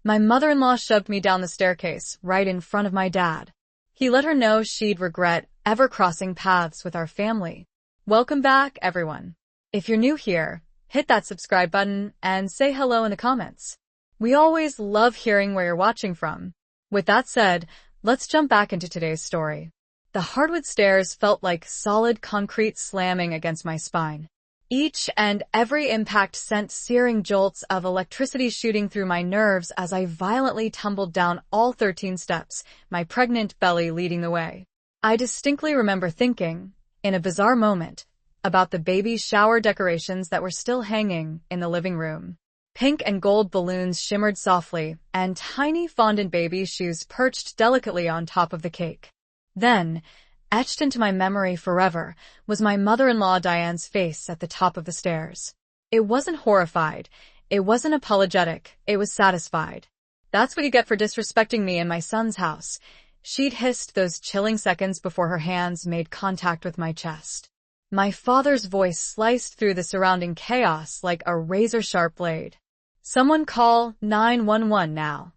My mother-in-law shoved me down the staircase, right in front of my dad. He let her know she'd regret ever crossing paths with our family. Welcome back, everyone. If you're new here, hit that subscribe button and say hello in the comments. We always love hearing where you're watching from. With that said, let's jump back into today's story. The hardwood stairs felt like solid concrete slamming against my spine. Each and every impact sent searing jolts of electricity shooting through my nerves as I violently tumbled down all 13 steps, my pregnant belly leading the way. I distinctly remember thinking, in a bizarre moment, about the baby shower decorations that were still hanging in the living room. Pink and gold balloons shimmered softly, and tiny fondant baby shoes perched delicately on top of the cake. Then, etched into my memory forever, was my mother-in-law Diane's face at the top of the stairs. It wasn't horrified, it wasn't apologetic, it was satisfied. "That's what you get for disrespecting me in my son's house," she'd hissed those chilling seconds before her hands made contact with my chest. My father's voice sliced through the surrounding chaos like a razor-sharp blade. "Someone call 911 now."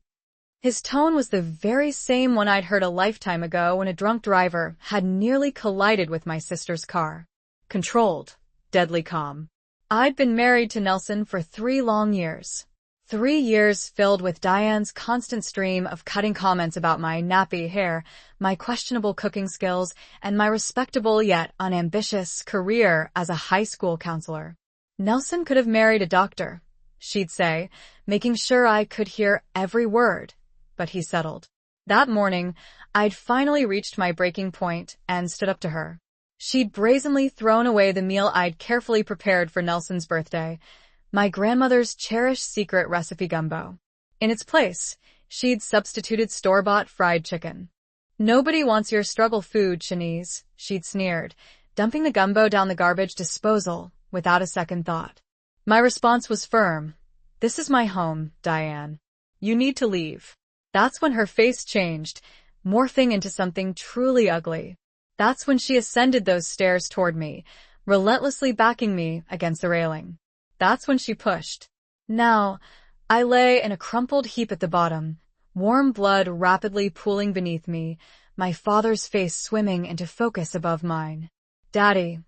His tone was the very same one I'd heard a lifetime ago when a drunk driver had nearly collided with my sister's car. Controlled, deadly calm. I'd been married to Nelson for 3 long years. 3 years filled with Diane's constant stream of cutting comments about my nappy hair, my questionable cooking skills, and my respectable yet unambitious career as a high school counselor. "Nelson could have married a doctor," she'd say, making sure I could hear every word. But he settled. That morning, I'd finally reached my breaking point and stood up to her. She'd brazenly thrown away the meal I'd carefully prepared for Nelson's birthday, my grandmother's cherished secret recipe gumbo. In its place, she'd substituted store-bought fried chicken. "Nobody wants your struggle food, Shanice," she'd sneered, dumping the gumbo down the garbage disposal without a second thought. My response was firm. "This is my home, Diane. You need to leave." That's when her face changed, morphing into something truly ugly. That's when she ascended those stairs toward me, relentlessly backing me against the railing. That's when she pushed. Now, I lay in a crumpled heap at the bottom, warm blood rapidly pooling beneath me, my father's face swimming into focus above mine. "Daddy,"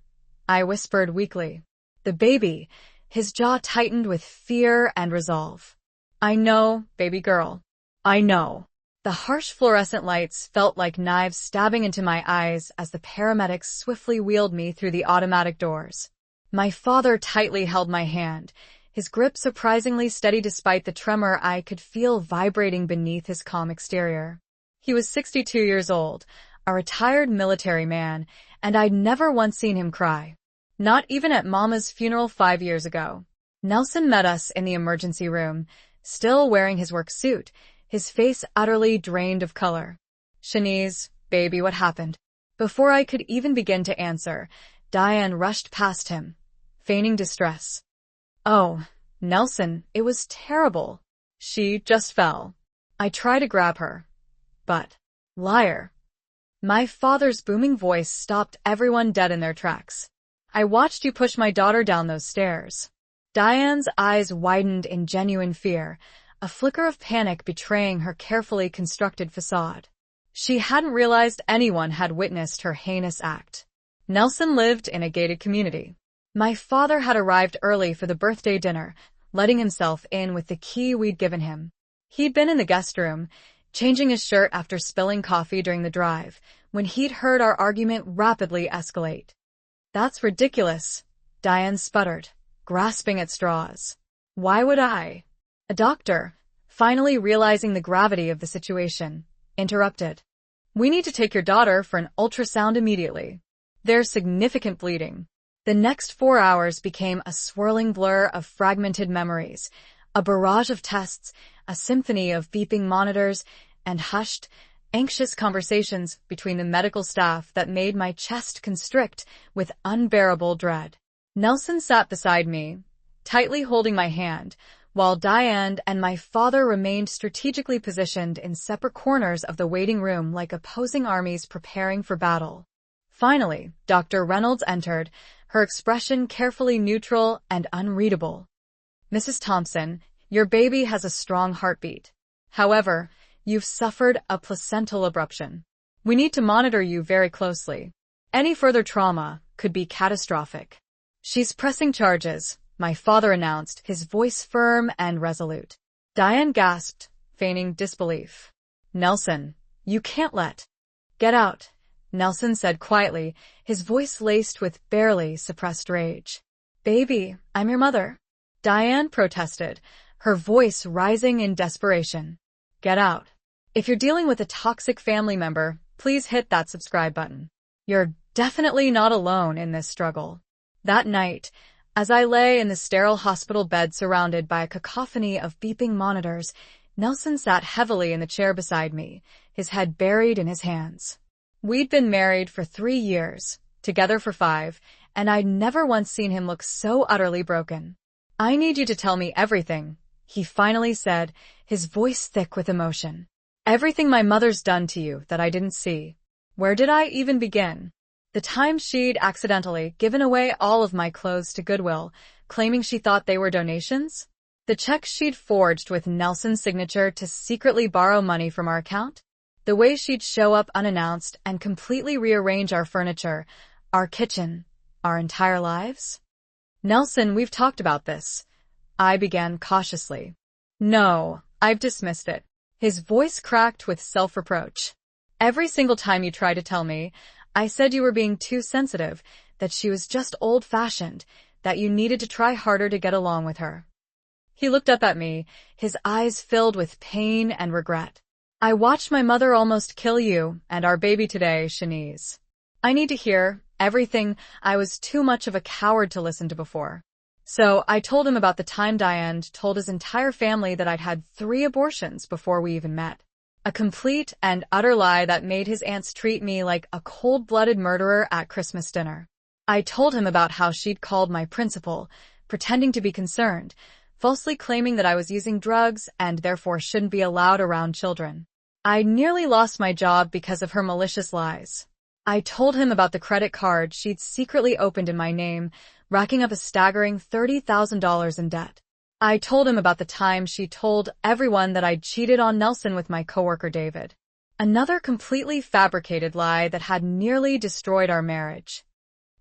I whispered weakly. The baby, his jaw tightened with fear and resolve. "I know, baby girl. I know." The harsh fluorescent lights felt like knives stabbing into my eyes as the paramedics swiftly wheeled me through the automatic doors. My father tightly held my hand, his grip surprisingly steady despite the tremor I could feel vibrating beneath his calm exterior. He was 62 years old, a retired military man, and I'd never once seen him cry. Not even at Mama's funeral 5 years ago. Nelson met us in the emergency room, still wearing his work suit, his face utterly drained of color. "Shanice, baby, what happened?" Before I could even begin to answer, Diane rushed past him, feigning distress. "Oh, Nelson, it was terrible. She just fell." I tried to grab her. But, liar. My father's booming voice stopped everyone dead in their tracks. "I watched you push my daughter down those stairs." Diane's eyes widened in genuine fear, a flicker of panic betraying her carefully constructed facade. She hadn't realized anyone had witnessed her heinous act. Nelson lived in a gated community. My father had arrived early for the birthday dinner, letting himself in with the key we'd given him. He'd been in the guest room, changing his shirt after spilling coffee during the drive, when he'd heard our argument rapidly escalate. "That's ridiculous," Diane sputtered, grasping at straws. "Why would I?" A doctor, finally realizing the gravity of the situation, interrupted. "We need to take your daughter for an ultrasound immediately. There's significant bleeding." The next 4 hours became a swirling blur of fragmented memories, a barrage of tests, a symphony of beeping monitors, and hushed, anxious conversations between the medical staff that made my chest constrict with unbearable dread. Nelson sat beside me, tightly holding my hand, while Diane and my father remained strategically positioned in separate corners of the waiting room like opposing armies preparing for battle. Finally, Dr. Reynolds entered, her expression carefully neutral and unreadable. "Mrs. Thompson, your baby has a strong heartbeat. However, you've suffered a placental abruption. We need to monitor you very closely. Any further trauma could be catastrophic. She's pressing charges, my father announced, his voice firm and resolute. Diane gasped, feigning disbelief. Nelson, you can't let. Get out, Nelson said quietly, his voice laced with barely suppressed rage. Baby, I'm your mother. Diane protested, her voice rising in desperation. Get out. If you're dealing with a toxic family member, please hit that subscribe button. You're definitely not alone in this struggle. That night, as I lay in the sterile hospital bed surrounded by a cacophony of beeping monitors, Nelson sat heavily in the chair beside me, his head buried in his hands. We'd been married for 3 years, together for 5, and I'd never once seen him look so utterly broken. I need you to tell me everything, he finally said, his voice thick with emotion. Everything my mother's done to you that I didn't see. Where did I even begin? The time she'd accidentally given away all of my clothes to Goodwill, claiming she thought they were donations? The checks she'd forged with Nelson's signature to secretly borrow money from our account? The way she'd show up unannounced and completely rearrange our furniture, our kitchen, our entire lives? Nelson, we've talked about this. I began cautiously. No, I've dismissed it. His voice cracked with self-reproach. Every single time you tried to tell me, I said you were being too sensitive, that she was just old-fashioned, that you needed to try harder to get along with her. He looked up at me, his eyes filled with pain and regret. I watched my mother almost kill you and our baby today, Shanice. I need to hear everything. I was too much of a coward to listen to before. So I told him about the time Diane told his entire family that I'd had 3 abortions before we even met. A complete and utter lie that made his aunts treat me like a cold-blooded murderer at Christmas dinner. I told him about how she'd called my principal, pretending to be concerned, falsely claiming that I was using drugs and therefore shouldn't be allowed around children. I nearly lost my job because of her malicious lies. I told him about the credit card she'd secretly opened in my name, racking up a staggering $30,000 in debt. I told him about the time she told everyone that I'd cheated on Nelson with my coworker David. Another completely fabricated lie that had nearly destroyed our marriage.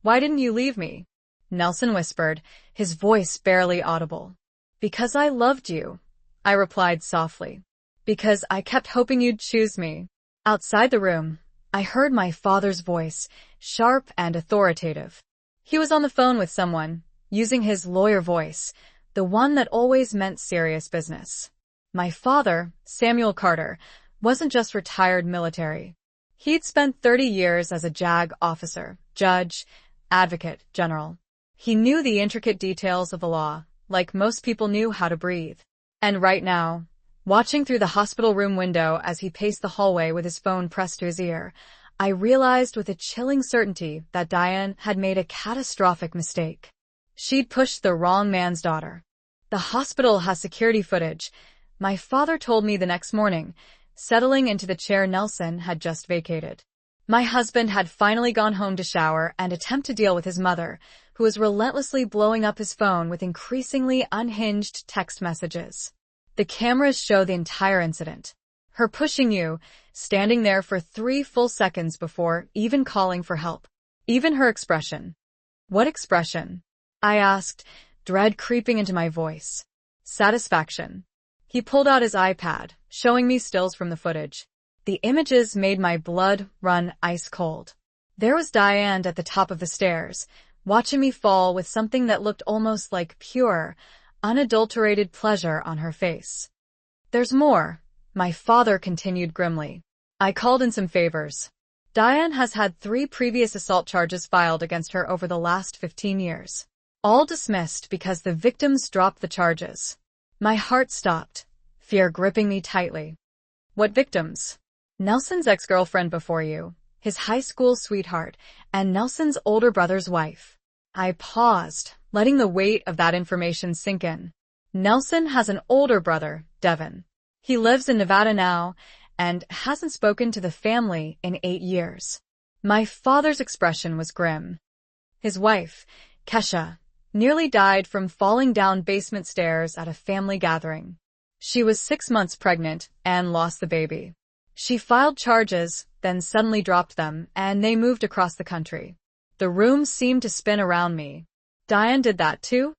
Why didn't you leave me? Nelson whispered, his voice barely audible. Because I loved you, I replied softly. Because I kept hoping you'd choose me. Outside the room, I heard my father's voice, sharp and authoritative. He was on the phone with someone, using his lawyer voice, the one that always meant serious business. My father, Samuel Carter, wasn't just retired military. He'd spent 30 years as a JAG officer, judge, advocate, general. He knew the intricate details of the law, like most people knew how to breathe. And right now, watching through the hospital room window as he paced the hallway with his phone pressed to his ear, I realized with a chilling certainty that Diane had made a catastrophic mistake. She'd pushed the wrong man's daughter. The hospital has security footage, my father told me the next morning, settling into the chair Nelson had just vacated. My husband had finally gone home to shower and attempt to deal with his mother, who was relentlessly blowing up his phone with increasingly unhinged text messages. The cameras show the entire incident. Her pushing you, standing there for 3 full seconds before even calling for help. Even her expression. What expression? I asked, dread creeping into my voice. Satisfaction. He pulled out his iPad, showing me stills from the footage. The images made my blood run ice cold. There was Diane at the top of the stairs, watching me fall with something that looked almost like pure, unadulterated pleasure on her face. There's more, my father continued grimly. I called in some favors. Diane has had 3 previous assault charges filed against her over the last 15 years. All dismissed because the victims dropped the charges. My heart stopped, fear gripping me tightly. What victims? Nelson's ex-girlfriend before you, his high school sweetheart, and Nelson's older brother's wife. I paused, letting the weight of that information sink in. Nelson has an older brother, Devin. He lives in Nevada now and hasn't spoken to the family in 8 years. My father's expression was grim. His wife, Kesha, nearly died from falling down basement stairs at a family gathering. She was 6 months pregnant and lost the baby. She filed charges, then suddenly dropped them, and they moved across the country. The room seemed to spin around me. Diane did that too?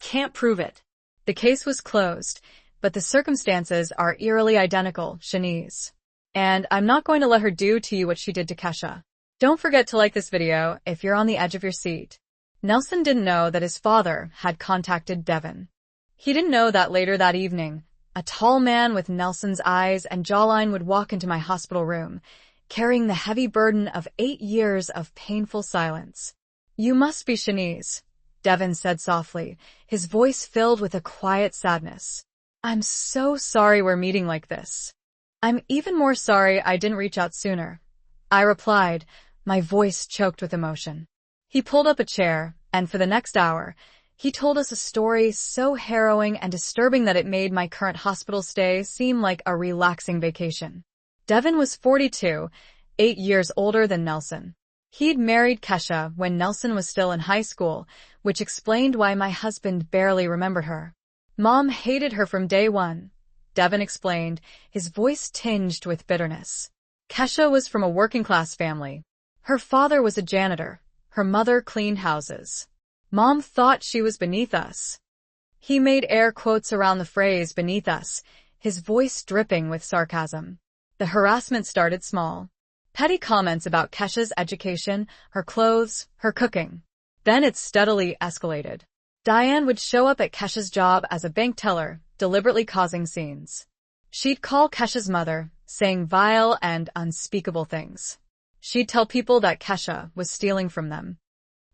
Can't prove it. The case was closed, but the circumstances are eerily identical, Shanice. And I'm not going to let her do to you what she did to Kesha. Don't forget to like this video if you're on the edge of your seat. Nelson didn't know that his father had contacted Devin. He didn't know that later that evening, a tall man with Nelson's eyes and jawline would walk into my hospital room, carrying the heavy burden of 8 years of painful silence. You must be Shanice, Devin said softly, his voice filled with a quiet sadness. I'm so sorry we're meeting like this. I'm even more sorry I didn't reach out sooner, I replied, my voice choked with emotion. He pulled up a chair, and for the next hour, he told us a story so harrowing and disturbing that it made my current hospital stay seem like a relaxing vacation. Devin was 42, 8 years older than Nelson. He'd married Kesha when Nelson was still in high school, which explained why my husband barely remembered her. Mom hated her from day one, Devin explained, his voice tinged with bitterness. Kesha was from a working-class family. Her father was a janitor. Her mother cleaned houses. Mom thought she was beneath us. He made air quotes around the phrase beneath us, his voice dripping with sarcasm. The harassment started small. Petty comments about Kesha's education, her clothes, her cooking. Then it steadily escalated. Diane would show up at Kesha's job as a bank teller, deliberately causing scenes. She'd call Kesha's mother, saying vile and unspeakable things. She'd tell people that Kesha was stealing from them.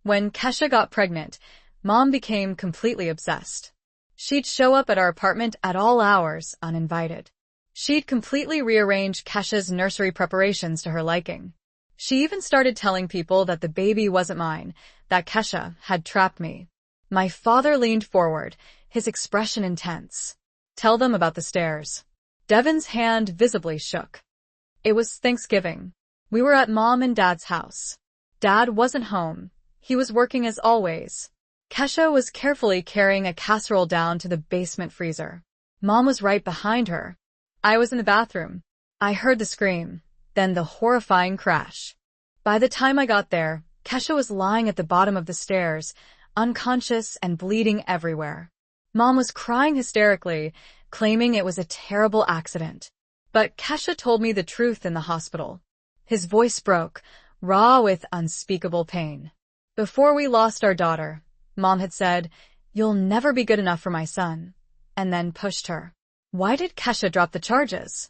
When Kesha got pregnant, Mom became completely obsessed. She'd show up at our apartment at all hours, uninvited. She'd completely rearrange Kesha's nursery preparations to her liking. She even started telling people that the baby wasn't mine, that Kesha had trapped me. My father leaned forward, his expression intense. Tell them about the stairs. Devin's hand visibly shook. It was Thanksgiving. We were at Mom and Dad's house. Dad wasn't home. He was working as always. Kesha was carefully carrying a casserole down to the basement freezer. Mom was right behind her. I was in the bathroom. I heard the scream, then the horrifying crash. By the time I got there, Kesha was lying at the bottom of the stairs, unconscious and bleeding everywhere. Mom was crying hysterically, claiming it was a terrible accident. But Kesha told me the truth in the hospital. His voice broke, raw with unspeakable pain. Before we lost our daughter, Mom had said, "You'll never be good enough for my son," and then pushed her. Why did Kesha drop the charges?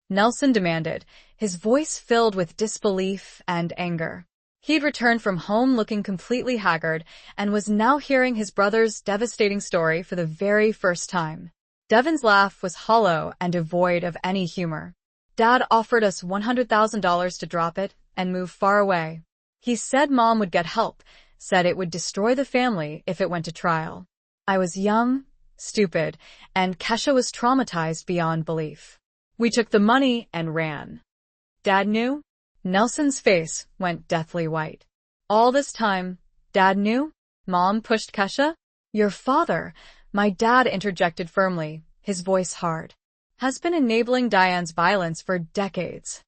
Nelson demanded, his voice filled with disbelief and anger. He'd returned from home looking completely haggard and was now hearing his brother's devastating story for the very first time. Devin's laugh was hollow and devoid of any humor. Dad offered us $100,000 to drop it and move far away. He said Mom would get help, said it would destroy the family if it went to trial. I was young, stupid, and Kesha was traumatized beyond belief. We took the money and ran. Dad knew? Nelson's face went deathly white. All this time, Dad knew? Mom pushed Kesha? Your father, my dad interjected firmly, his voice hard, has been enabling Diane's violence for decades.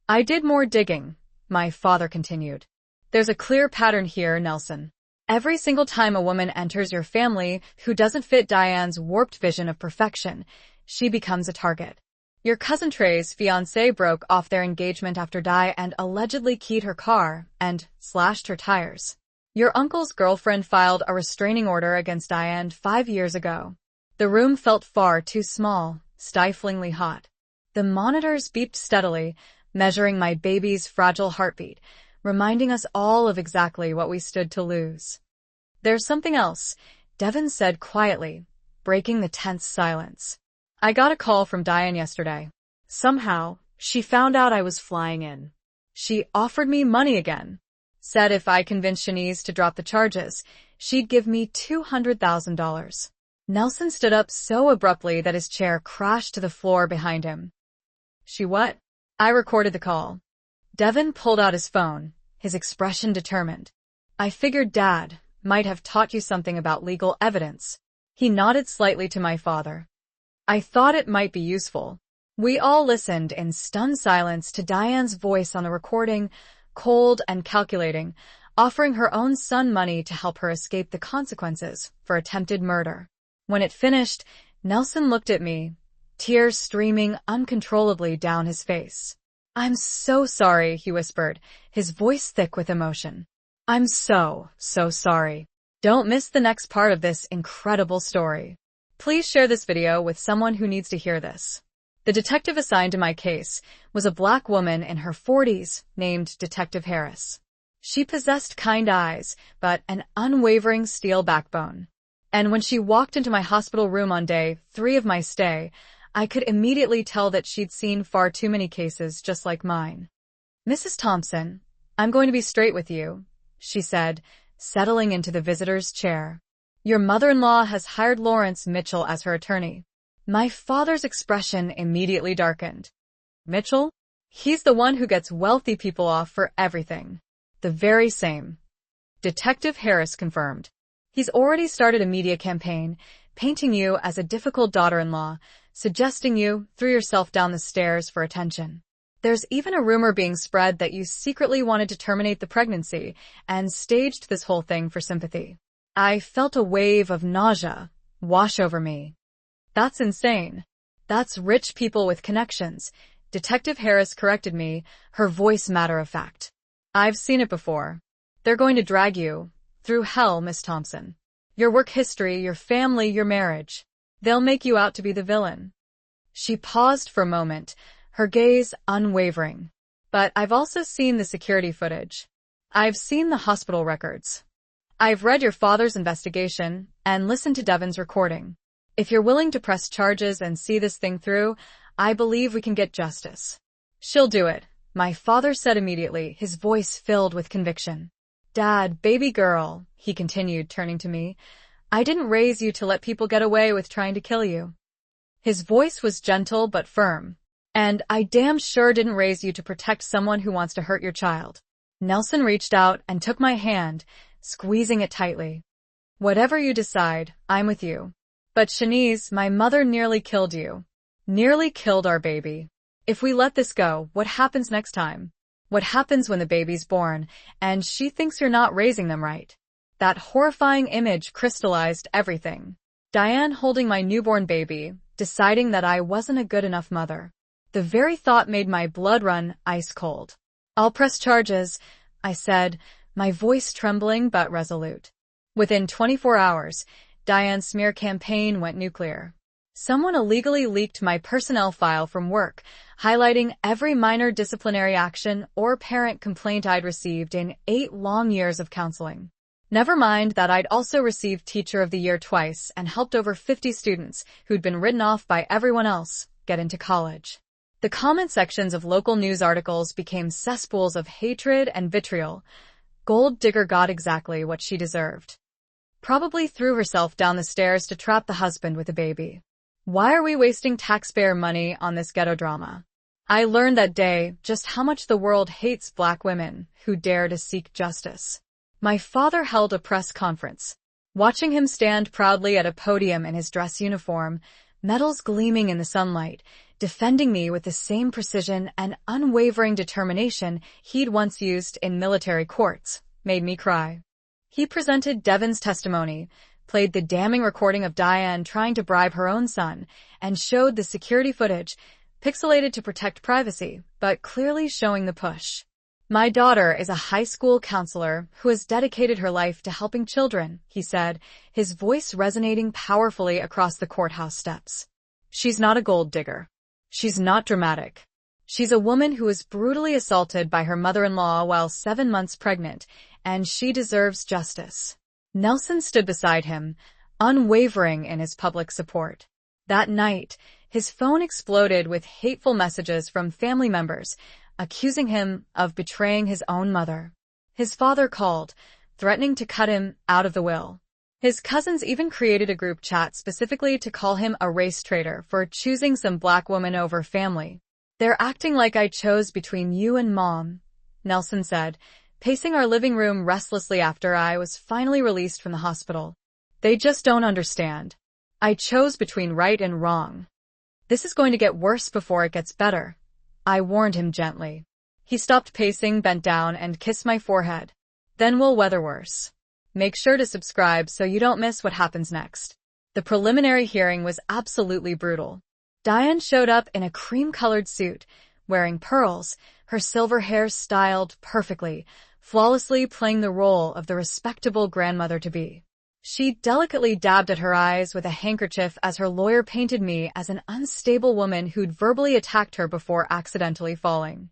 I did more digging, my father continued. There's a clear pattern here, Nelson. Every single time a woman enters your family who doesn't fit Diane's warped vision of perfection, she becomes a target. Your cousin Trey's fiancé broke off their engagement after Di and allegedly keyed her car and slashed her tires. Your uncle's girlfriend filed a restraining order against Diane 5 years ago. The room felt far too small, stiflingly hot. The monitors beeped steadily, measuring my baby's fragile heartbeat, reminding us all of exactly what we stood to lose. There's something else, Devin said quietly, breaking the tense silence. I got a call from Diane yesterday. Somehow, she found out I was flying in. She offered me money again. Said if I convinced Shanice to drop the charges, she'd give me $200,000. Nelson stood up so abruptly that his chair crashed to the floor behind him. She what? I recorded the call. Devin pulled out his phone, his expression determined. I figured Dad might have taught you something about legal evidence. He nodded slightly to my father. I thought it might be useful. We all listened in stunned silence to Diane's voice on the recording, cold and calculating, offering her own son money to help her escape the consequences for attempted murder. When it finished, Nelson looked at me, tears streaming uncontrollably down his face. "I'm so sorry," he whispered, his voice thick with emotion. "I'm so sorry. Don't miss the next part of this incredible story. Please share this video with someone who needs to hear this." The detective assigned to my case was a black woman in her 40s named Detective Harris. She possessed kind eyes, but an unwavering steel backbone. And when she walked into my hospital room on day 3 of my stay, I could immediately tell that she'd seen far too many cases just like mine. "Mrs. Thompson, I'm going to be straight with you," she said, settling into the visitor's chair. "Your mother-in-law has hired Lawrence Mitchell as her attorney." My father's expression immediately darkened. "Mitchell? He's the one who gets wealthy people off for everything." "The very same," Detective Harris confirmed. "He's already started a media campaign, painting you as a difficult daughter-in-law, suggesting you threw yourself down the stairs for attention. There's even a rumor being spread that you secretly wanted to terminate the pregnancy and staged this whole thing for sympathy." I felt a wave of nausea wash over me. "That's insane. That's rich people with connections," Detective Harris corrected me, her voice matter-of-fact. "I've seen it before. They're going to drag you through hell, Miss Thompson. Your work history, your family, your marriage. They'll make you out to be the villain." She paused for a moment, her gaze unwavering. "But I've also seen the security footage. I've seen the hospital records. I've read your father's investigation and listened to Devon's recording. If you're willing to press charges and see this thing through, I believe we can get justice." "She'll do it," my father said immediately, his voice filled with conviction. "Dad, baby girl," he continued, turning to me, "I didn't raise you to let people get away with trying to kill you." His voice was gentle but firm. "And I damn sure didn't raise you to protect someone who wants to hurt your child." Nelson reached out and took my hand, squeezing it tightly. "Whatever you decide, I'm with you. But Shanice, my mother nearly killed you. Nearly killed our baby. If we let this go, what happens next time? What happens when the baby's born, and she thinks you're not raising them right?" That horrifying image crystallized everything. Diane holding my newborn baby, deciding that I wasn't a good enough mother. The very thought made my blood run ice cold. "I'll press charges," I said, my voice trembling but resolute. Within 24 hours, Diane's smear campaign went nuclear. Someone illegally leaked my personnel file from work, highlighting every minor disciplinary action or parent complaint I'd received in 8 long years of counseling. Never mind that I'd also received Teacher of the Year twice and helped over 50 students who'd been written off by everyone else get into college. The comment sections of local news articles became cesspools of hatred and vitriol. Gold Digger got exactly what she deserved. Probably threw herself down the stairs to trap the husband with a baby. Why are we wasting taxpayer money on this ghetto drama? I learned that day just how much the world hates black women who dare to seek justice. My father held a press conference. Watching him stand proudly at a podium in his dress uniform, medals gleaming in the sunlight, defending me with the same precision and unwavering determination he'd once used in military courts, made me cry. He presented Devon's testimony, played the damning recording of Diane trying to bribe her own son, and showed the security footage, pixelated to protect privacy, but clearly showing the push. "My daughter is a high school counselor who has dedicated her life to helping children," he said, his voice resonating powerfully across the courthouse steps. "She's not a gold digger. She's not dramatic. She's a woman who was brutally assaulted by her mother-in-law while 7 months pregnant, and she deserves justice." Nelson stood beside him, unwavering in his public support. That night, his phone exploded with hateful messages from family members, accusing him of betraying his own mother. His father called, threatening to cut him out of the will. His cousins even created a group chat specifically to call him a race traitor for choosing some black woman over family. "They're acting like I chose between you and Mom," Nelson said, pacing our living room restlessly after I was finally released from the hospital. "They just don't understand. I chose between right and wrong." This is going to get worse before it gets better. I warned him gently. He stopped pacing, bent down, and kissed my forehead. Then we'll weather worse. Make sure to subscribe so you don't miss what happens next. The preliminary hearing was absolutely brutal. Diane showed up in a cream-colored suit, wearing pearls, her silver hair styled perfectly, flawlessly playing the role of the respectable grandmother-to-be. She delicately dabbed at her eyes with a handkerchief as her lawyer painted me as an unstable woman who'd verbally attacked her before accidentally falling.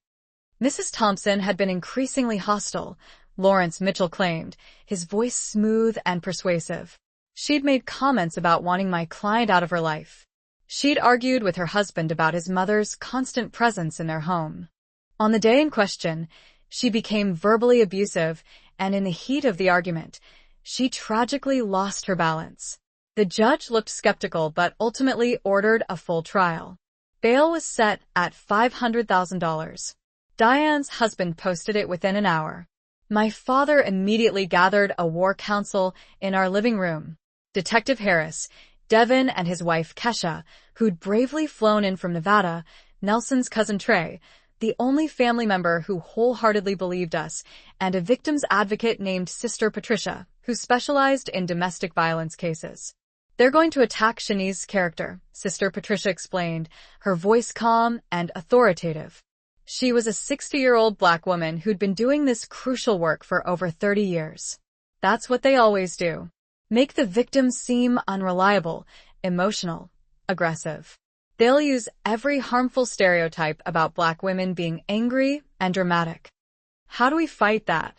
Mrs. Thompson had been increasingly hostile, Lawrence Mitchell claimed, his voice smooth and persuasive. She'd made comments about wanting my client out of her life. She'd argued with her husband about his mother's constant presence in their home. On the day in question, she became verbally abusive, and in the heat of the argument, she tragically lost her balance. The judge looked skeptical but ultimately ordered a full trial. Bail was set at $500,000. Diane's husband posted it within an hour. My father immediately gathered a war council in our living room. Detective Harris, Devin and his wife Kesha, who'd bravely flown in from Nevada, Nelson's cousin Trey, the only family member who wholeheartedly believed us, and a victim's advocate named Sister Patricia, who specialized in domestic violence cases. They're going to attack Shanice's character, Sister Patricia explained, her voice calm and authoritative. She was a 60-year-old black woman who'd been doing this crucial work for over 30 years. That's what they always do. Make the victim seem unreliable, emotional, aggressive. They'll use every harmful stereotype about black women being angry and dramatic. How do we fight that?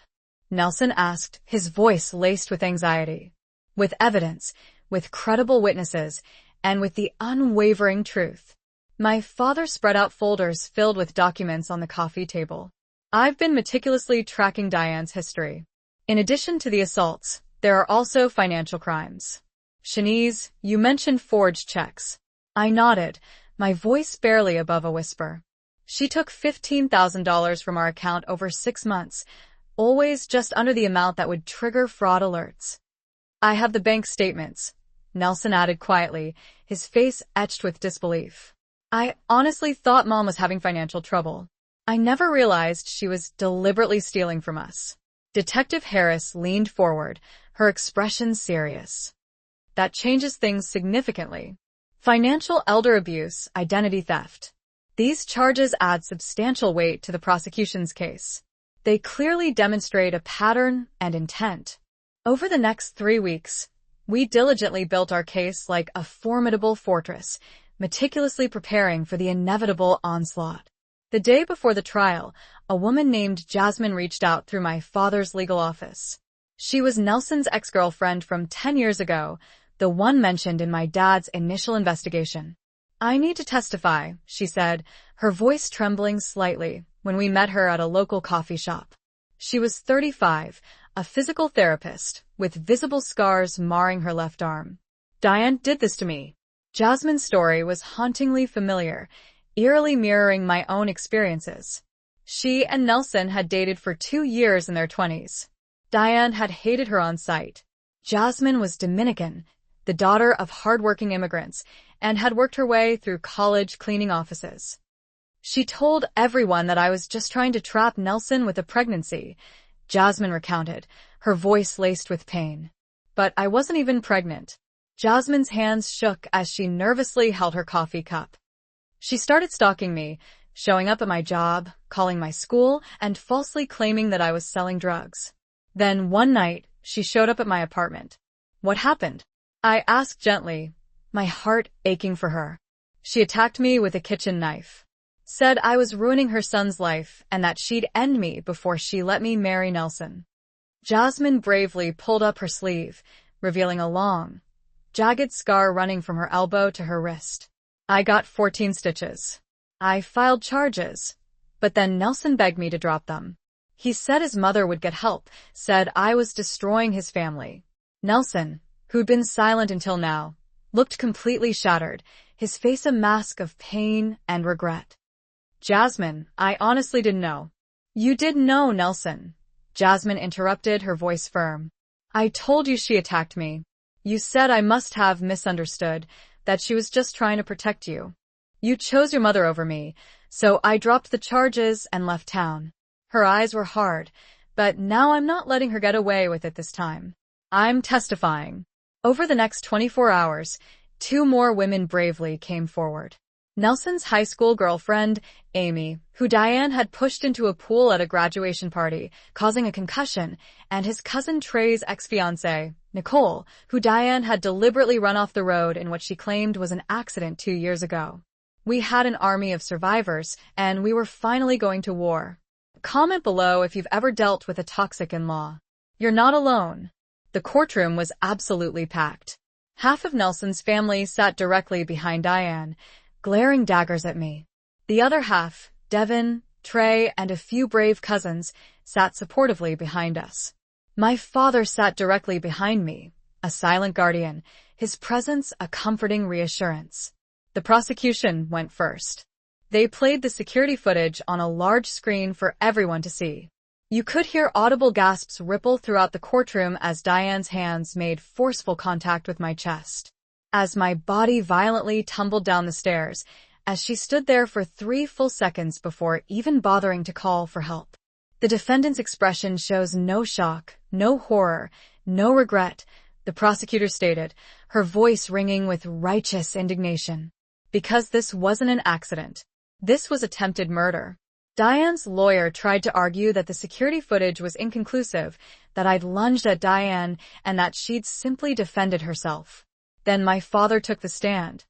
Nelson asked, his voice laced with anxiety. With evidence, with credible witnesses, and with the unwavering truth. My father spread out folders filled with documents on the coffee table. I've been meticulously tracking Diane's history. In addition to the assaults, there are also financial crimes. Shanice, you mentioned forged checks. I nodded, my voice barely above a whisper. She took $15,000 from our account over 6 months, always just under the amount that would trigger fraud alerts. I have the bank statements, Nelson added quietly, his face etched with disbelief. I honestly thought Mom was having financial trouble. I never realized she was deliberately stealing from us. Detective Harris leaned forward, her expression serious. That changes things significantly. Financial elder abuse, identity theft. These charges add substantial weight to the prosecution's case. They clearly demonstrate a pattern and intent. Over the next 3 weeks, we diligently built our case like a formidable fortress, meticulously preparing for the inevitable onslaught. The day before the trial, a woman named Jasmine reached out through my father's legal office. She was Nelson's ex-girlfriend from 10 years ago, the one mentioned in my dad's initial investigation. I need to testify, she said, her voice trembling slightly when we met her at a local coffee shop. She was 35, a physical therapist, with visible scars marring her left arm. Diane did this to me. Jasmine's story was hauntingly familiar, eerily mirroring my own experiences. She and Nelson had dated for 2 years in their 20s. Diane had hated her on sight. Jasmine was Dominican, the daughter of hardworking immigrants, and had worked her way through college cleaning offices. She told everyone that I was just trying to trap Nelson with a pregnancy, Jasmine recounted, her voice laced with pain. But I wasn't even pregnant. Jasmine's hands shook as she nervously held her coffee cup. She started stalking me, showing up at my job, calling my school, and falsely claiming that I was selling drugs. Then one night, she showed up at my apartment. What happened? I asked gently, my heart aching for her. She attacked me with a kitchen knife. Said I was ruining her son's life and that she'd end me before she let me marry Nelson. Jasmine bravely pulled up her sleeve, revealing a long, jagged scar running from her elbow to her wrist. I got 14 stitches. I filed charges, but then Nelson begged me to drop them. He said his mother would get help, said I was destroying his family. Nelson, who'd been silent until now, looked completely shattered, his face a mask of pain and regret. Jasmine, I honestly didn't know. You did know, Nelson. Jasmine interrupted, her voice firm. I told you she attacked me. You said I must have misunderstood, that she was just trying to protect you. You chose your mother over me, so I dropped the charges and left town. Her eyes were hard, but now I'm not letting her get away with it this time. I'm testifying. Over the next 24 hours, 2 more women bravely came forward. Nelson's high school girlfriend, Amy, who Diane had pushed into a pool at a graduation party, causing a concussion, and his cousin Trey's ex-fiancée, Nicole, who Diane had deliberately run off the road in what she claimed was an accident 2 years ago. We had an army of survivors, and we were finally going to war. Comment below if you've ever dealt with a toxic in-law. You're not alone. The courtroom was absolutely packed. Half of Nelson's family sat directly behind Diane, glaring daggers at me. The other half, Devin, Trey, and a few brave cousins, sat supportively behind us. My father sat directly behind me, a silent guardian, his presence a comforting reassurance. The prosecution went first. They played the security footage on a large screen for everyone to see. You could hear audible gasps ripple throughout the courtroom as Diane's hands made forceful contact with my chest. As my body violently tumbled down the stairs, as she stood there for 3 full seconds before even bothering to call for help. The defendant's expression shows no shock, no horror, no regret, the prosecutor stated, her voice ringing with righteous indignation. Because this wasn't an accident. This was attempted murder. Diane's lawyer tried to argue that the security footage was inconclusive, that I'd lunged at Diane, and that she'd simply defended herself. Then my father took the stand.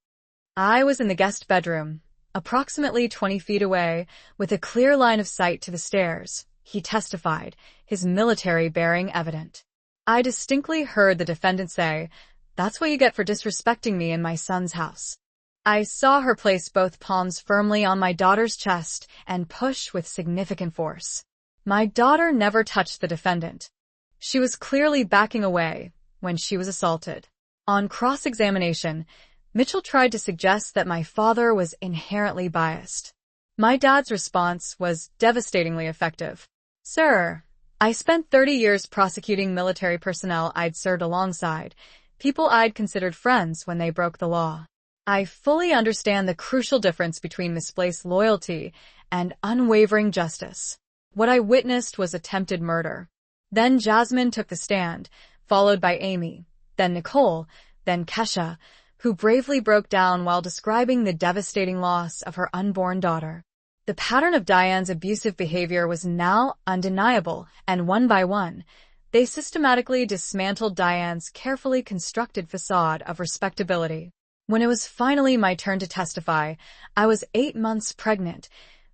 I was in the guest bedroom, approximately 20 feet away, with a clear line of sight to the stairs. He testified, his military bearing evident. I distinctly heard the defendant say, "That's what you get for disrespecting me in my son's house." I saw her place both palms firmly on my daughter's chest and push with significant force. My daughter never touched the defendant. She was clearly backing away when she was assaulted. On cross-examination, Mitchell tried to suggest that my father was inherently biased. My dad's response was devastatingly effective. "Sir, I spent 30 years prosecuting military personnel I'd served alongside, people I'd considered friends when they broke the law. I fully understand the crucial difference between misplaced loyalty and unwavering justice. What I witnessed was attempted murder." Then Jasmine took the stand, followed by Amy, then Nicole, then Kesha, who bravely broke down while describing the devastating loss of her unborn daughter. The pattern of Diane's abusive behavior was now undeniable, and one by one, they systematically dismantled Diane's carefully constructed facade of respectability. When it was finally my turn to testify, I was 8 months pregnant,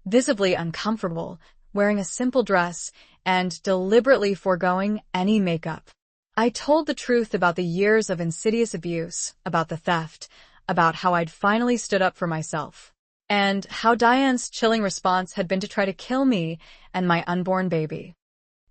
visibly uncomfortable, wearing a simple dress, and deliberately foregoing any makeup. I told the truth about the years of insidious abuse, about the theft, about how I'd finally stood up for myself, and how Diane's chilling response had been to try to kill me and my unborn baby.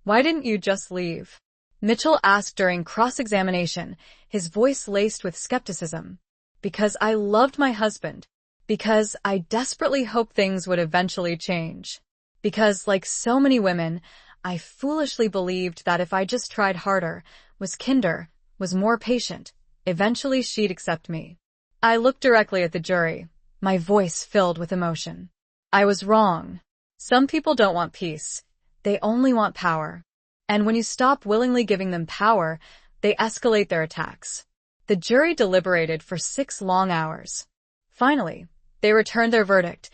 "Why didn't you just leave?" Mitchell asked during cross-examination, his voice laced with skepticism. "Because I loved my husband. Because I desperately hoped things would eventually change. Because, like so many women, I foolishly believed that if I just tried harder, was kinder, was more patient, eventually she'd accept me." I looked directly at the jury, my voice filled with emotion. I was wrong. Some people don't want peace. They only want power. And when you stop willingly giving them power, they escalate their attacks. The jury deliberated for 6 long hours. Finally, they returned their verdict.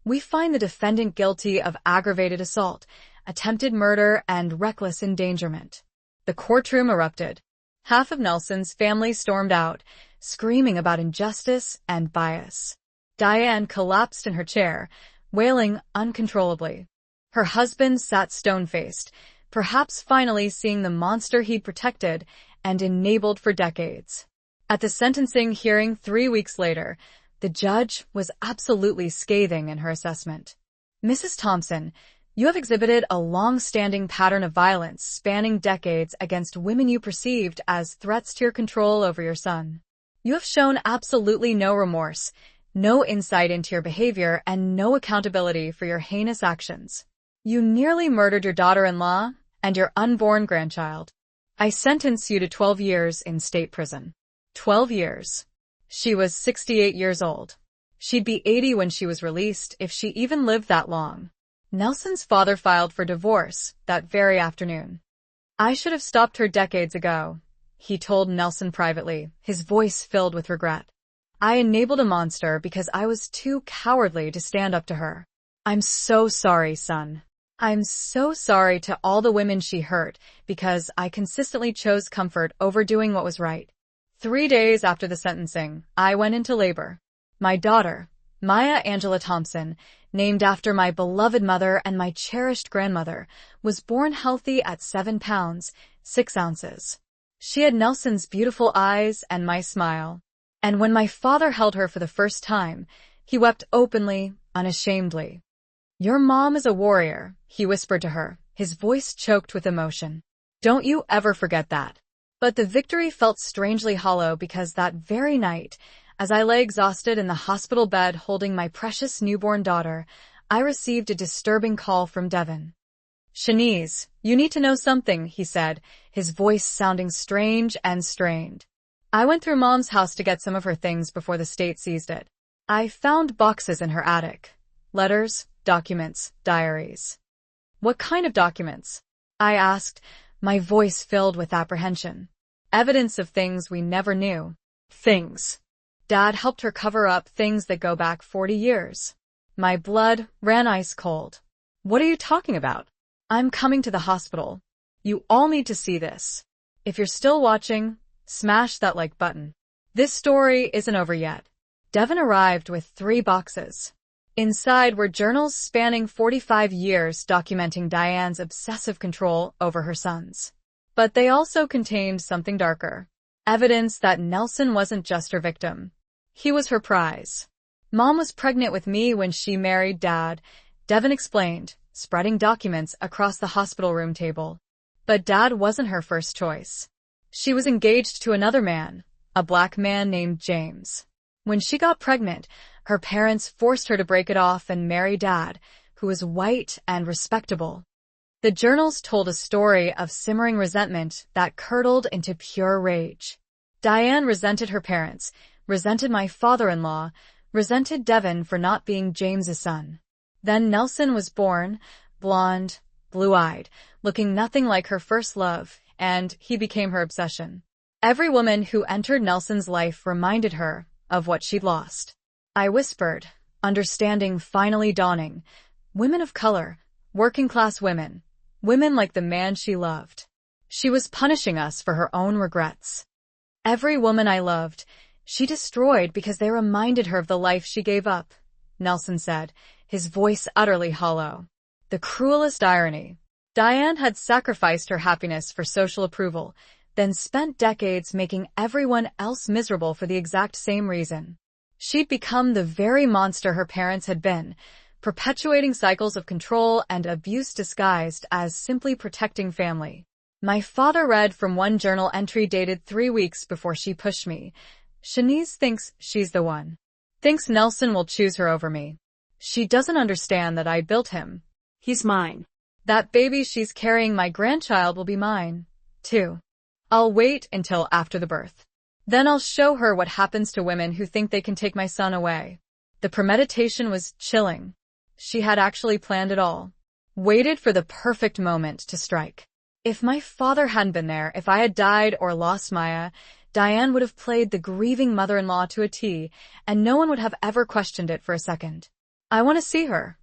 "We find the defendant guilty of aggravated assault, attempted murder, and reckless endangerment." The courtroom erupted. Half of Nelson's family stormed out, screaming about injustice and bias. Diane collapsed in her chair, wailing uncontrollably. Her husband sat stone-faced, perhaps finally seeing the monster he'd protected and enabled for decades. At the sentencing hearing 3 weeks later, the judge was absolutely scathing in her assessment. "Mrs. Thompson, you have exhibited a long-standing pattern of violence spanning decades against women you perceived as threats to your control over your son. You have shown absolutely no remorse, no insight into your behavior, and no accountability for your heinous actions. You nearly murdered your daughter-in-law and your unborn grandchild. I sentence you to 12 years in state prison." 12 years. She was 68 years old. She'd be 80 when she was released, if she even lived that long. Nelson's father filed for divorce that very afternoon. I should have stopped her decades ago, he told Nelson privately, his voice filled with regret. I enabled a monster because I was too cowardly to stand up to her. I'm so sorry, son. I'm so sorry to all the women she hurt because I consistently chose comfort over doing what was right. 3 days after the sentencing, I went into labor. My daughter, Maya Angela Thompson, named after my beloved mother and my cherished grandmother, was born healthy at 7 pounds, 6 ounces. She had Nelson's beautiful eyes and my smile. And when my father held her for the first time, he wept openly, unashamedly. Your mom is a warrior, he whispered to her, his voice choked with emotion. Don't you ever forget that. But the victory felt strangely hollow because that very night, as I lay exhausted in the hospital bed holding my precious newborn daughter, I received a disturbing call from Devin. Shanice, you need to know something, he said, his voice sounding strange and strained. I went through Mom's house to get some of her things before the state seized it. I found boxes in her attic. Letters, documents, diaries. What kind of documents? I asked, my voice filled with apprehension. Evidence of things we never knew. Things. Dad helped her cover up things that go back 40 years. My blood ran ice cold. What are you talking about? I'm coming to the hospital. You all need to see this. If you're still watching, smash that like button. This story isn't over yet. Devin arrived with 3 boxes. Inside were journals spanning 45 years documenting Diane's obsessive control over her sons. But they also contained something darker. Evidence that Nelson wasn't just her victim. He was her prize. Mom was pregnant with me when she married Dad, Devin explained, spreading documents across the hospital room table. But Dad wasn't her first choice. She was engaged to another man, a black man named James. When she got pregnant, her parents forced her to break it off and marry Dad, who was white and respectable. The journals told a story of simmering resentment that curdled into pure rage. Diane resented her parents, resented my father-in-law, resented Devin for not being James's son. Then Nelson was born, blonde, blue-eyed, looking nothing like her first love, and he became her obsession. Every woman who entered Nelson's life reminded her of what she'd lost. I whispered, understanding finally dawning. Women of color, working-class women, women like the man she loved. She was punishing us for her own regrets. Every woman I loved, she destroyed because they reminded her of the life she gave up, Nelson said, his voice utterly hollow. The cruelest irony. Diane had sacrificed her happiness for social approval, then spent decades making everyone else miserable for the exact same reason. She'd become the very monster her parents had been, perpetuating cycles of control and abuse disguised as simply protecting family. My father read from one journal entry dated 3 weeks before she pushed me. Shanice thinks she's the one. Thinks Nelson will choose her over me. She doesn't understand that I built him. He's mine. That baby she's carrying, my grandchild, will be mine, too. I'll wait until after the birth. Then I'll show her what happens to women who think they can take my son away. The premeditation was chilling. She had actually planned it all. Waited for the perfect moment to strike. If my father hadn't been there, if I had died or lost Maya, Diane would have played the grieving mother-in-law to a T, and no one would have ever questioned it for a second. I want to see her,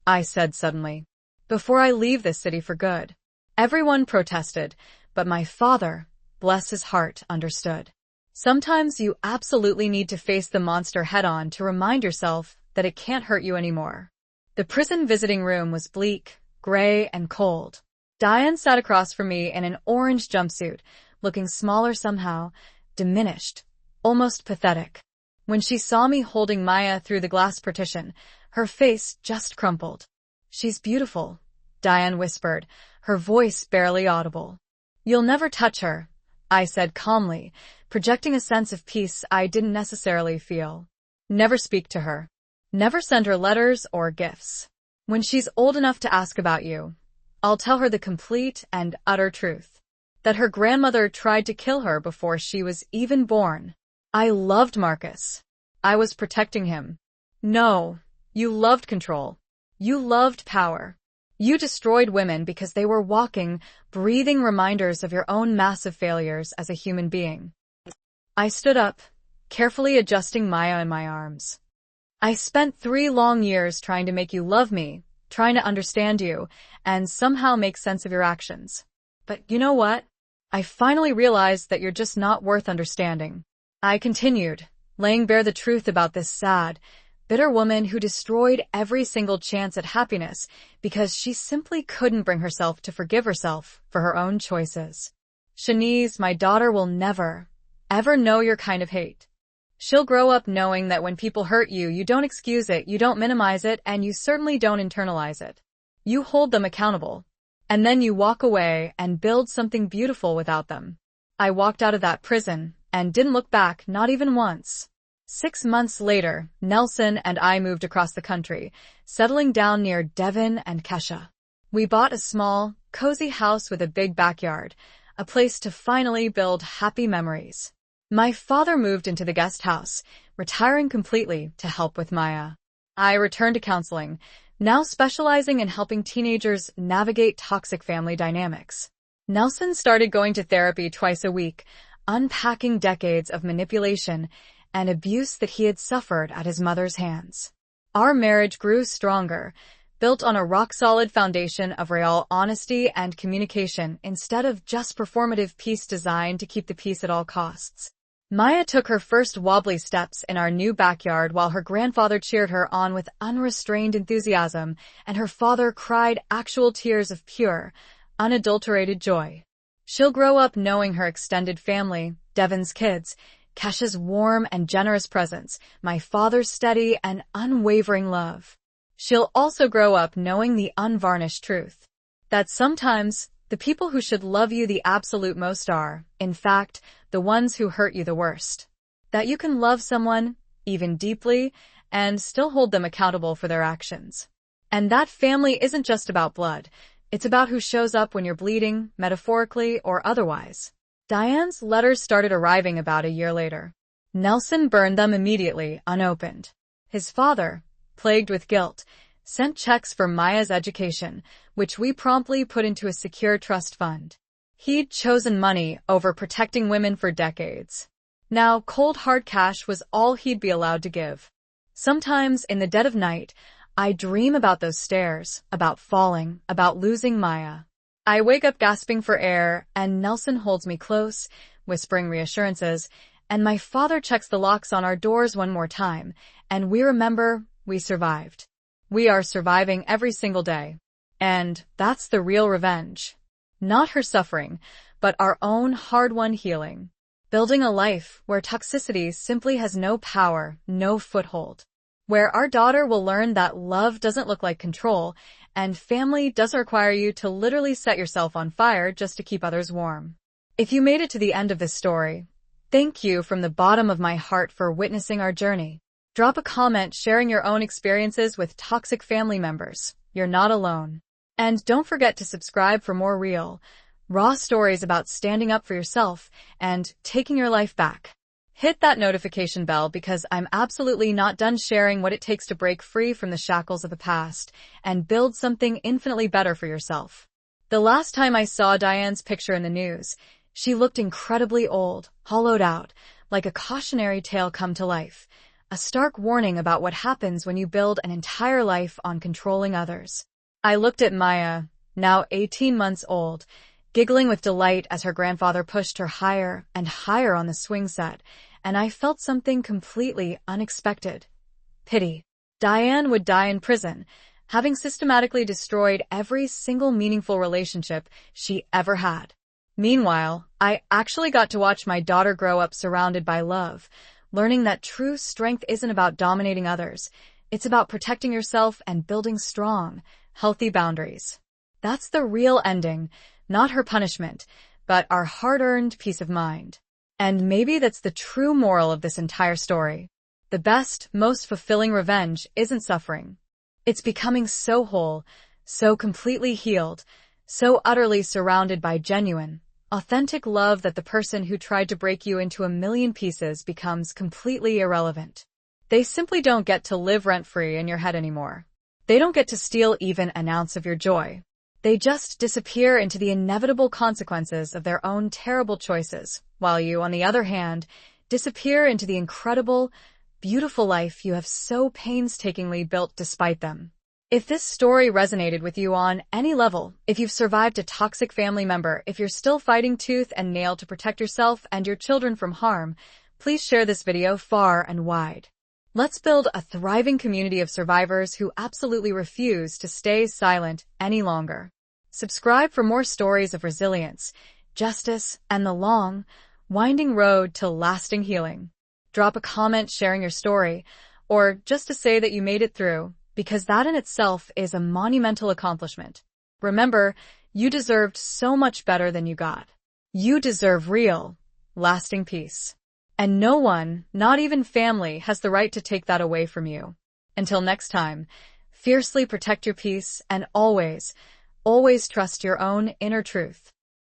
I said suddenly, before I leave this city for good. Everyone protested, but my father, bless his heart, understood. Sometimes you absolutely need to face the monster head-on to remind yourself that it can't hurt you anymore. The prison visiting room was bleak, gray, and cold. Diane sat across from me in an orange jumpsuit, looking smaller somehow, diminished, almost pathetic. When she saw me holding Maya through the glass partition, her face just crumpled. She's beautiful, Diane whispered, her voice barely audible. You'll never touch her, I said calmly, projecting a sense of peace I didn't necessarily feel. Never speak to her. Never send her letters or gifts. When she's old enough to ask about you, I'll tell her the complete and utter truth. That her grandmother tried to kill her before she was even born. I loved Marcus. I was protecting him. No, you loved control. You loved power. You destroyed women because they were walking, breathing reminders of your own massive failures as a human being. I stood up, carefully adjusting Maya in my arms. I spent 3 long years trying to make you love me, trying to understand you, and somehow make sense of your actions. But you know what? I finally realized that you're just not worth understanding. I continued, laying bare the truth about this sad, bitter woman who destroyed every single chance at happiness because she simply couldn't bring herself to forgive herself for her own choices. Shanice, my daughter will never, ever know your kind of hate. She'll grow up knowing that when people hurt you, you don't excuse it, you don't minimize it, and you certainly don't internalize it. You hold them accountable. And then you walk away and build something beautiful without them. I walked out of that prison and didn't look back, not even once. 6 months later, Nelson and I moved across the country, settling down near Devon and Kesha. We bought a small, cozy house with a big backyard, a place to finally build happy memories. My father moved into the guest house, retiring completely to help with Maya. I returned to counseling, now specializing in helping teenagers navigate toxic family dynamics. Nelson started going to therapy twice a week, unpacking decades of manipulation and abuse that he had suffered at his mother's hands. Our marriage grew stronger, built on a rock-solid foundation of real honesty and communication instead of just performative peace designed to keep the peace at all costs. Maya took her first wobbly steps in our new backyard while her grandfather cheered her on with unrestrained enthusiasm, and her father cried actual tears of pure, unadulterated joy. She'll grow up knowing her extended family, Devon's kids, Kesha's warm and generous presence, my father's steady and unwavering love. She'll also grow up knowing the unvarnished truth. That sometimes, the people who should love you the absolute most are, in fact, the ones who hurt you the worst. That you can love someone, even deeply, and still hold them accountable for their actions. And that family isn't just about blood. It's about who shows up when you're bleeding, metaphorically or otherwise. Diane's letters started arriving about a year later. Nelson burned them immediately, unopened. His father, plagued with guilt, sent checks for Maya's education, which we promptly put into a secure trust fund. He'd chosen money over protecting women for decades. Now, cold hard cash was all he'd be allowed to give. Sometimes, in the dead of night, I dream about those stairs, about falling, about losing Maya. I wake up gasping for air, and Nelson holds me close, whispering reassurances, and my father checks the locks on our doors one more time, and we remember we survived. We are surviving every single day. And that's the real revenge. Not her suffering, but our own hard-won healing. Building a life where toxicity simply has no power, no foothold. Where our daughter will learn that love doesn't look like control, and family doesn't require you to literally set yourself on fire just to keep others warm. If you made it to the end of this story, thank you from the bottom of my heart for witnessing our journey. Drop a comment sharing your own experiences with toxic family members. You're not alone. And don't forget to subscribe for more real, raw stories about standing up for yourself and taking your life back. Hit that notification bell because I'm absolutely not done sharing what it takes to break free from the shackles of the past and build something infinitely better for yourself. The last time I saw Diane's picture in the news, she looked incredibly old, hollowed out, like a cautionary tale come to life, a stark warning about what happens when you build an entire life on controlling others. I looked at Maya, now 18 months old, giggling with delight as her grandfather pushed her higher and higher on the swing set, and I felt something completely unexpected. Pity. Diane would die in prison, having systematically destroyed every single meaningful relationship she ever had. Meanwhile, I actually got to watch my daughter grow up surrounded by love, learning that true strength isn't about dominating others. It's about protecting yourself and building strong, healthy boundaries. That's the real ending, not her punishment, but our hard-earned peace of mind. And maybe that's the true moral of this entire story. The best, most fulfilling revenge isn't suffering. It's becoming so whole, so completely healed, so utterly surrounded by genuine, authentic love that the person who tried to break you into a million pieces becomes completely irrelevant. They simply don't get to live rent-free in your head anymore. They don't get to steal even an ounce of your joy. They just disappear into the inevitable consequences of their own terrible choices, while you, on the other hand, disappear into the incredible, beautiful life you have so painstakingly built despite them. If this story resonated with you on any level, if you've survived a toxic family member, if you're still fighting tooth and nail to protect yourself and your children from harm, please share this video far and wide. Let's build a thriving community of survivors who absolutely refuse to stay silent any longer. Subscribe for more stories of resilience, justice, and the long, winding road to lasting healing. Drop a comment sharing your story, or just to say that you made it through, because that in itself is a monumental accomplishment. Remember, you deserved so much better than you got. You deserve real, lasting peace. And no one, not even family, has the right to take that away from you. Until next time, fiercely protect your peace and always, always trust your own inner truth.